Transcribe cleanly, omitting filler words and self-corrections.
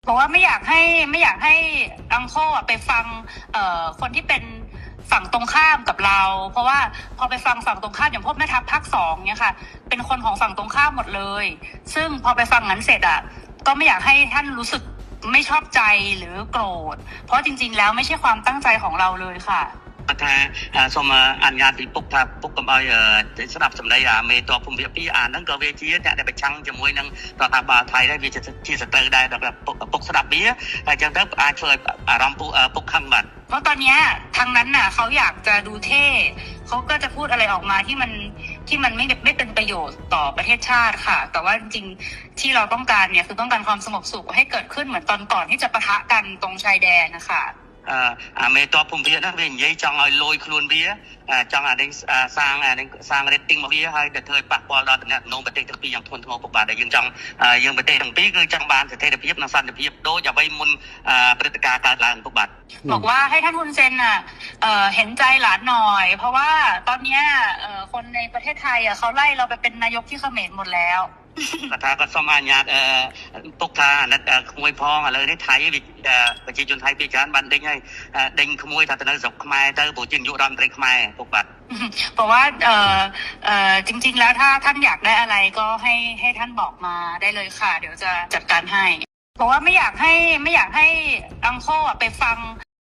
บอกว่าไม่อยากให้อังโคไปฟังคนที่เป็นฝั่งตรงข้ามกับเราเพราะว่าพอไปฟังฝั่งตรงข้ามอย่างพวกแม่ทัพภาค2เนี่ยค่ะเป็นคนของฝั่งตรงข้ามหมดเลยซึ่งพอไปฟังนั้นเสร็จอ่ะก็ไม่อยากให้ท่านรู้สึกไม่ชอบใจหรือโกรธเพราะจริงๆแล้วไม่ใช่ความตั้งใจของเราเลยค่ะថាសូមអនុញ្ញាតពីពុកថាពុកកុំឲ្យស្ដាប់សម្ដីមេតបភូមិភាគ2ហ្នឹងក៏វាជាអ្នកដែលប្រឆាំងជាមួយនឹងរដ្ឋាភិបាលថៃដែរវាជាសត្រូវដែរដល់ពុកស្ដាប់វាហើយអញ្ចឹងទៅអាចធ្វើឲ្យអារម្មណ៍ពុកខឹងបាទเพราะตอนนี้ทางนั้นน่ะเขาอยากจะดูเท่เขาก็จะพูดอะไรออกมาที่มันไม่เป็นประโยชน์ต่อประเทศชาติค่ะแต่ว่าจริงๆที่เราต้องการเนี่ยคือต้องการความสงบสุขให้เกิดขึ้นเหมือนตอนก่อนที่จะปะทะกันตรงชายแดนนะคะមេតបភូមិភាគហ្នឹងវានិយាយចង់ឲ្យលយខ្លួនវាចង់សាង rating មកវាហើយទៅធ្វើឲ្យប៉ះពាល់ដល់តំណែងប្រទេសទាំងពីរយ៉ាងធ្ងន់ធ្ងរពុកបាទដែលយើងប្រទេសទាំងពីរគឺចង់បានស្ថិរភាពនិងសន្តិភាពដូចអ្វីមុនព្រឹត្តិការណ៍កើតឡើងពុកបាទบอกว่าให้ท่านฮุนเซนน่ะเห็นใจหลานหน่อยเพราะว่าตอนนี้คนในประเทศไทยเขาไล่เราไปเป็นนายกที่เขมรหมดแล้วថាគាត់សូមអនុញ្ញាតពុកថាអាណិតក្មួយផងឥឡូវនេះថៃប្រជាជនថៃពីច្រើនបានដេញហើយដេញក្មួយថាទៅនៅស្រុកខ្មែរទៅព្រោះជានាយករដ្ឋមន្ត្រីខ្មែរពុកបាទบอกว่าจริงๆแล้วถ้าท่านอยากได้อะไรก็ให้ท่านบอกมาได้เลยค่ะเดี๋ยวจะจัดการให้บอกว่าไม่อยากให้อังโคไปฟัง